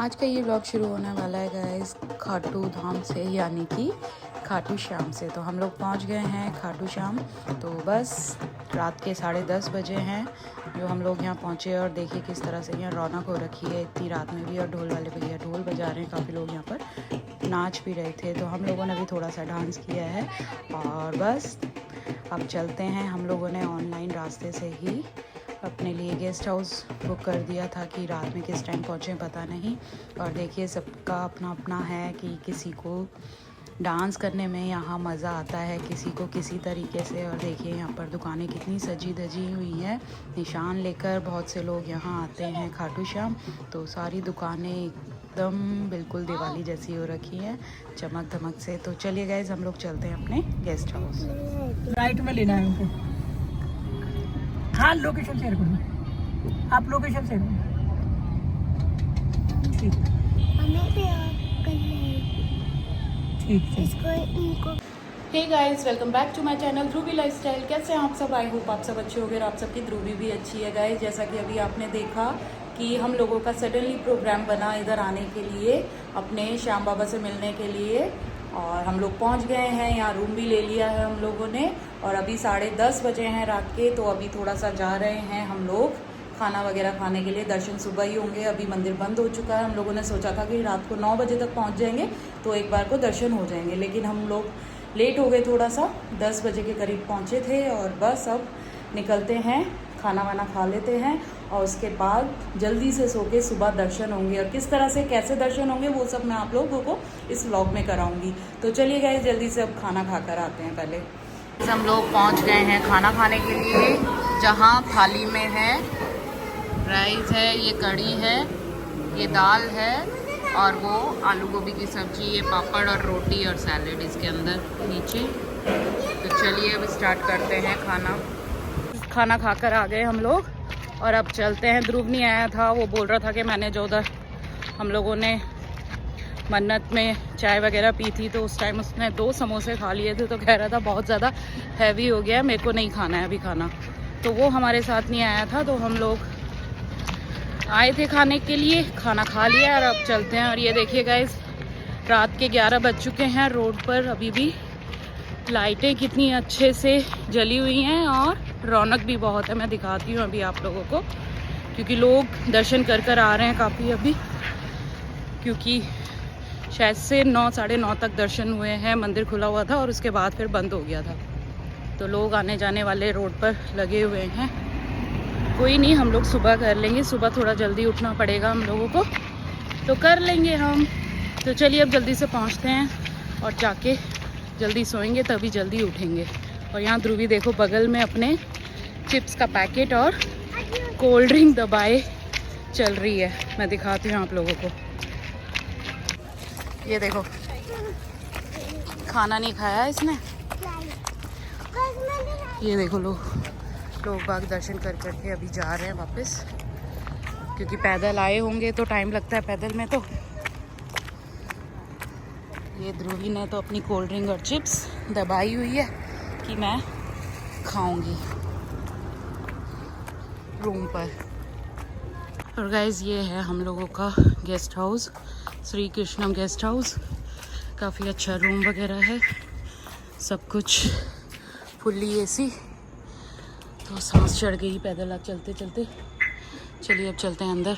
आज का ये व्लॉग शुरू होने वाला है गाइस खाटू धाम से, यानी कि खाटू श्याम से। तो हम लोग पहुंच गए हैं खाटू श्याम। तो बस रात के 10:30 बजे हैं जो हम लोग यहाँ पहुँचे। और देखिए किस तरह से यहाँ रौनक हो रखी है इतनी रात में भी। और ढोल वाले भैया ढोल बजा रहे हैं, काफ़ी लोग यहाँ पर नाच भी रहे थे। तो हम लोगों ने भी थोड़ा सा डांस किया है। और बस अब चलते हैं। हम लोगों ने ऑनलाइन रास्ते से ही अपने लिए गेस्ट हाउस बुक कर दिया था कि रात में किस टाइम पहुँचें पता नहीं। और देखिए सबका अपना अपना है कि किसी को डांस करने में यहाँ मज़ा आता है, किसी को किसी तरीके से। और देखिए यहाँ पर दुकानें कितनी सजी धजी हुई हैं, निशान लेकर बहुत से लोग यहाँ आते हैं खाटू श्याम। तो सारी दुकानें एकदम बिल्कुल दिवाली जैसी हो रखी हैं, चमक धमक से। तो चलिए गाइस हम लोग चलते हैं अपने गेस्ट हाउस। राइट में लेना है उनको। हाँ लोकेशन शेयर करो, आप लोकेशन शेयर करो। ठीक ठीक। Hey guys, welcome back to my channel Dhruvi lifestyle. कैसे हैं आप सब? आई होप आप सब अच्छे होंगे और आप सबकी ध्रुवी भी अच्छी है गाइस। जैसा कि अभी आपने देखा कि हम लोगों का सडनली प्रोग्राम बना इधर आने के लिए, अपने श्याम बाबा से मिलने के लिए। और हम लोग पहुंच गए हैं, यहाँ रूम भी ले लिया है हम लोगों ने। और अभी 10:30 बजे हैं रात के। तो अभी थोड़ा सा जा रहे हैं हम लोग खाना वगैरह खाने के लिए। दर्शन सुबह ही होंगे, अभी मंदिर बंद हो चुका है। हम लोगों ने सोचा था कि रात को 9 बजे तक पहुंच जाएंगे तो एक बार को दर्शन हो जाएंगे, लेकिन हम लोग लेट हो गए थोड़ा सा। 10 बजे के करीब पहुंचे थे। और बस अब निकलते हैं, खाना वाना खा लेते हैं और उसके बाद जल्दी से सो के सुबह दर्शन होंगे। और किस तरह से कैसे दर्शन होंगे वो सब मैं आप लोगों को इस व्लॉग में कराऊंगी। तो चलिए गाइस जल्दी से अब खाना खा कर आते हैं। पहले हम लोग पहुंच गए हैं खाना खाने के लिए, जहां थाली में है राइस है, ये कढ़ी है, ये दाल है और वो आलू गोभी की सब्जी, ये पापड़ और रोटी और सैलेड इसके अंदर नीचे। तो चलिए अब स्टार्ट करते हैं खाना खाकर आ गए हम लोग। और अब चलते हैं। ध्रुव नहीं आया था, वो बोल रहा था कि मैंने जो उधर हम लोगों ने मन्नत में चाय वगैरह पी थी तो उस टाइम उसने 2 समोसे खा लिए थे। तो कह रहा था बहुत ज़्यादा हैवी हो गया, मेरे को नहीं खाना है अभी खाना। तो वो हमारे साथ नहीं आया था। तो हम लोग आए थे खाने के लिए, खाना खा लिया और अब चलते हैं। और ये देखिए गाइस रात के 11 बज चुके हैं। रोड पर अभी भी लाइटें कितनी अच्छे से जली हुई हैं और रौनक भी बहुत है। मैं दिखाती हूँ अभी आप लोगों को, क्योंकि लोग दर्शन कर आ रहे हैं काफ़ी अभी, क्योंकि शायद से 9 साढ़े 9 तक दर्शन हुए हैं। मंदिर खुला हुआ था और उसके बाद फिर बंद हो गया था। तो लोग आने जाने वाले रोड पर लगे हुए हैं। कोई नहीं, हम लोग सुबह कर लेंगे। सुबह थोड़ा जल्दी उठना पड़ेगा हम लोगों को, तो कर लेंगे हम। तो चलिए अब जल्दी से पहुंचते हैं और जाके जल्दी सोएंगे, तभी जल्दी उठेंगे। और यहाँ ध्रुवी देखो बगल में अपने चिप्स का पैकेट और कोल्ड ड्रिंक दबाए चल रही है। मैं दिखाती हूँ आप लोगों को। ये देखो खाना नहीं खाया इसने। ये देखो लोग बाग दर्शन कर करके अभी जा रहे हैं वापस, क्योंकि पैदल आए होंगे तो टाइम लगता है पैदल में। तो ये ध्रुवी ने तो अपनी कोल्ड ड्रिंक और चिप्स दबाई हुई है कि मैं खाऊंगी रूम पर। और गाइस ये है हम लोगों का गेस्ट हाउस, श्री कृष्णम गेस्ट हाउस। काफ़ी अच्छा रूम वगैरह है, सब कुछ फुल्ली एसी। तो सांस चढ़ गई पैदल आज चलते चलते। चलिए अब चलते हैं अंदर।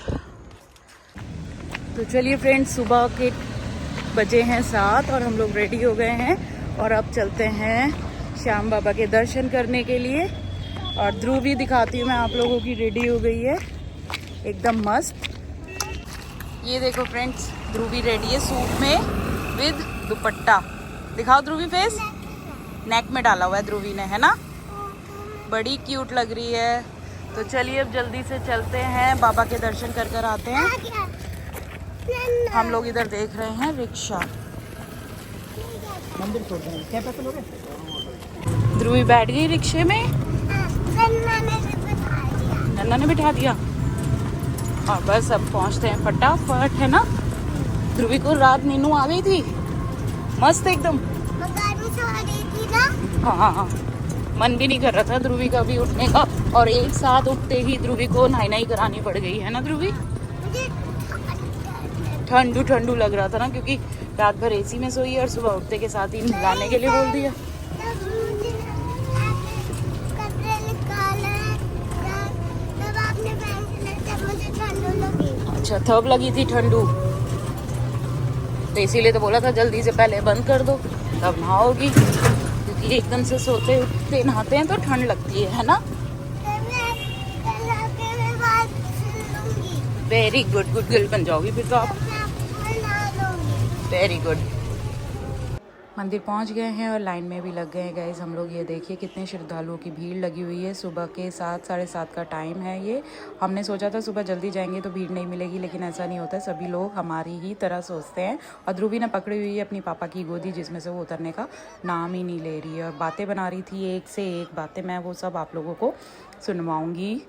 तो चलिए फ्रेंड्स, सुबह के बजे हैं 7 और हम लोग रेडी हो गए हैं। और अब चलते हैं श्याम बाबा के दर्शन करने के लिए। और ध्रुव भी दिखाती हूँ मैं आप लोगों की, रेडी हो गई है एकदम मस्त। ये देखो फ्रेंड्स, ध्रुवी रेडी है सूट में विद दुपट्टा। दिखाओ ध्रुवी फेस, नेक में डाला हुआ है ध्रुवी ने, है ना? बड़ी क्यूट लग रही है। तो चलिए अब जल्दी से चलते हैं, बाबा के दर्शन कर आते हैं। हम लोग इधर देख रहे हैं रिक्शा। मंदिर छोड़ देंगे, क्या पैसे लोगे? ध्रुवी बैठ गई रिक्शे में, नन्ना ने बिठा दिया। और बस अब पहुंचते हैं फटाफट, है ना? ध्रुवी को रात नीनू आ गई थी मस्त एकदम। हाँ, मन भी नहीं कर रहा था ध्रुवी का भी उठने का। और एक साथ उठते ही ध्रुवी को नहाई करानी पड़ गई, है ना ध्रुवी? ठंडू ठंडू लग रहा था ना, क्योंकि रात भर एसी में सोई और सुबह उठते के साथ ही नहाने के लिए बोल दिया। अच्छा, तब लगी थी ठंडू, तो इसीलिए तो बोला था जल्दी से पहले बंद कर दो तब नहाओगी, क्योंकि एकदम से सोते उठते नहाते हैं तो ठंड लगती है ना। वेरी गुड, गुड गर्ल बन जाओगी फिर तो आप। Very good. मंदिर पहुंच गए हैं और लाइन में भी लग गए हैं गाइस हम लोग। ये देखिए कितने श्रद्धालुओं की भीड़ लगी हुई है। सुबह के 7 साढ़े 7 का टाइम है ये। हमने सोचा था सुबह जल्दी जाएंगे तो भीड़ नहीं मिलेगी, लेकिन ऐसा नहीं होता। सभी लोग हमारी ही तरह सोचते हैं। और ध्रुवी ने पकड़ी हुई है अपनी पापा की गोदी, जिसमें से वो उतरने का नाम ही नहीं ले रही है और बातें बना रही थी एक से एक बातें। मैं वो सब आप लोगों को सुनवाऊँगी।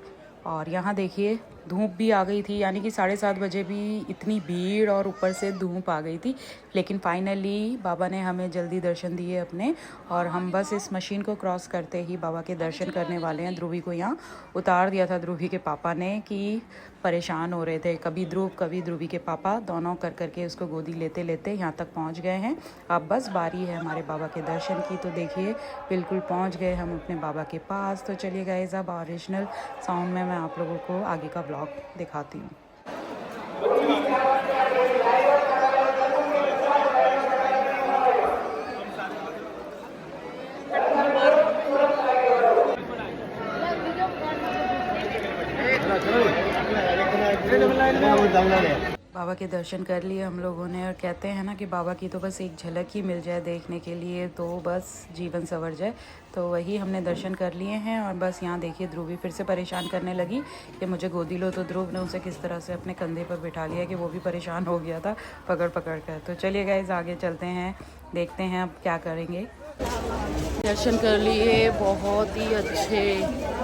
और यहाँ देखिए धूप भी आ गई थी, यानी कि 7:30 बजे भी इतनी भीड़ और ऊपर से धूप आ गई थी। लेकिन फाइनली बाबा ने हमें जल्दी दर्शन दिए अपने, और हम बस इस मशीन को क्रॉस करते ही बाबा के दर्शन करने वाले हैं। ध्रुवी को यहाँ उतार दिया था ध्रुवी के पापा ने, कि परेशान हो रहे थे, कभी ध्रुव कभी ध्रुवी के पापा, दोनों कर करके उसको गोदी लेते लेते यहाँ तक पहुँच गए हैं। अब बस बारी है हमारे बाबा के दर्शन की। तो देखिए बिल्कुल पहुँच गए हम अपने बाबा के पास। तो चलिए गाइस, अब ओरिजिनल साउंड में मैं आप लोगों को आगे का ब्लॉग दिखाती हूँ। बाबा के दर्शन कर लिए हम लोगों ने, और कहते हैं ना कि बाबा की तो बस एक झलक ही मिल जाए देखने के लिए तो बस जीवन संवर जाए। तो वही हमने दर्शन कर लिए हैं। और बस यहाँ देखिए ध्रुवी फिर से परेशान करने लगी कि मुझे गोदी लो। तो ध्रुव ने उसे किस तरह से अपने कंधे पर बिठा लिया कि वो भी परेशान हो गया था पकड़ पकड़ कर। तो चलिए गाइस आगे चलते हैं, देखते हैं अब क्या करेंगे। दर्शन कर लिए, बहुत ही अच्छे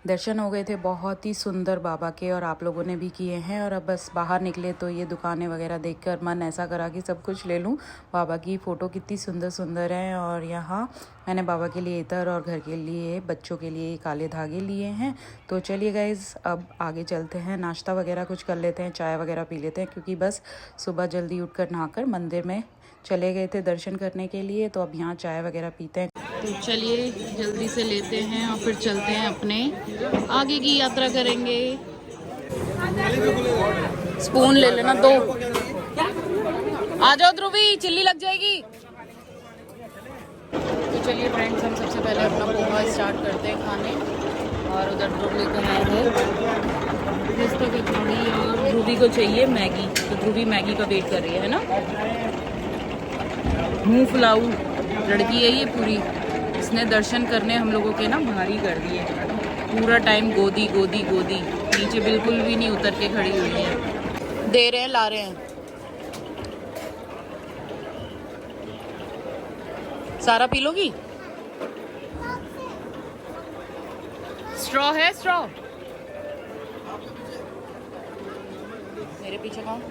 दर्शन हो गए थे, बहुत ही सुंदर बाबा के, और आप लोगों ने भी किए हैं। और अब बस बाहर निकले तो ये दुकानें वगैरह देखकर मन ऐसा करा कि सब कुछ ले लूं। बाबा की फ़ोटो कितनी सुंदर सुंदर है। और यहाँ मैंने बाबा के लिए इतर और घर के लिए बच्चों के लिए काले धागे लिए हैं। तो चलिए गाइज़ अब आगे चलते हैं, नाश्ता वगैरह कुछ कर लेते हैं, चाय वगैरह पी लेते हैं, क्योंकि बस सुबह जल्दी उठकर नहाकर मंदिर में चले गए थे दर्शन करने के लिए। तो अब यहाँ चाय वगैरह पीते हैं। तो चलिए जल्दी से लेते हैं और फिर चलते हैं अपने आगे की यात्रा करेंगे। स्पून ले लेना 2। आ जाओ ध्रुवी, चिल्ली लग जाएगी। तो चलिए फ्रेंड्स, हम सबसे पहले अपना पोहा स्टार्ट करते हैं खाने। और उधर ध्रुव लेकर आए हैं रिश्ते की कचौड़ी, और ध्रुवी को चाहिए मैगी। तो ध्रुवी मैगी का वेट कर रही है ना। मुँह फुलाऊ लड़की है ये पूरी। इसने दर्शन करने हम लोगों के ना भारी कर दिए। पूरा टाइम गोदी गोदी गोदी, नीचे बिल्कुल भी नहीं उतर के खड़ी हुई है। दे रहे हैं, ला रहे हैं। सारा पी लोगी? स्ट्रॉ है? स्ट्रॉ मेरे पीछे कौन?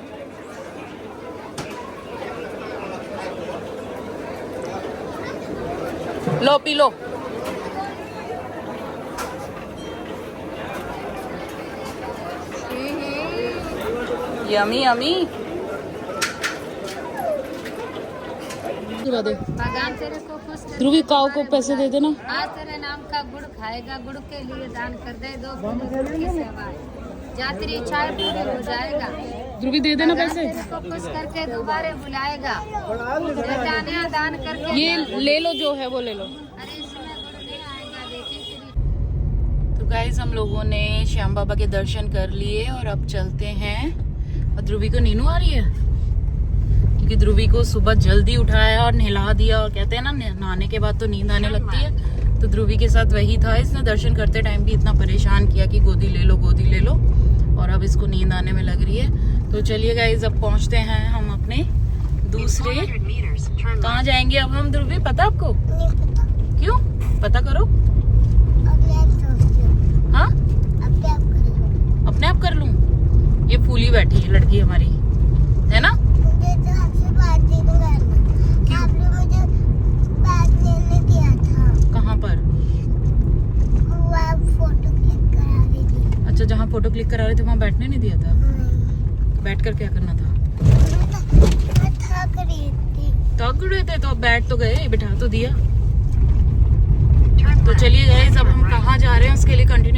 लो पी लो। Yummy yummy. ध्रुवी काऊ को पैसे दे देना। आज तेरे नाम का गुड़ खाएगा, गुड़ के लिए दान कर दे, 2 गुड़ की सेवा जहाँ तेरी इच्छाएं पूरी हो जाएगा। ध्रुवी दे देना पैसे। को खुश करके दोबारा बुलाएगा। जाने दान करके ये ले लो, जो है वो ले लो। अरे इसमें गुड़ नहीं आएगा, देखिए। तो गाइस हम लोगों ने श्याम बाबा के दर्शन कर लिए और अब चलते हैं। और ध्रुवी को नींद आ रही है, क्योंकि ध्रुवी को सुबह जल्दी उठाया और नहला दिया। और कहते हैं ना नहाने के बाद तो नींद आने लगती है। तो ध्रुवी के साथ वही था। इसने दर्शन करते टाइम भी इतना परेशान किया कि गोदी ले लो गोदी ले लो, और अब इसको नींद आने में लग रही है। तो चलिए गाइस अब पहुंचते हैं हम अपने दूसरे। कहाँ जाएंगे अब हम ध्रुवी, पता आपको? क्यों? पता करो। हाँ अपने आप कर लूं? ये फूली बैठी है लड़की हमारी, है ना? कहाँ पर? फोटो क्लिक करा रही थी। अच्छा, जहाँ फोटो क्लिक करा रहे थे वहाँ बैठने नहीं दिया था? बैठ कर क्या करना था? थक रहे थे तो अब बैठ तो गए, बिठा तो दिया। तो चलिए गाइस, अब हम कहाँ जा रहे हैं उसके लिए कंटिन्यू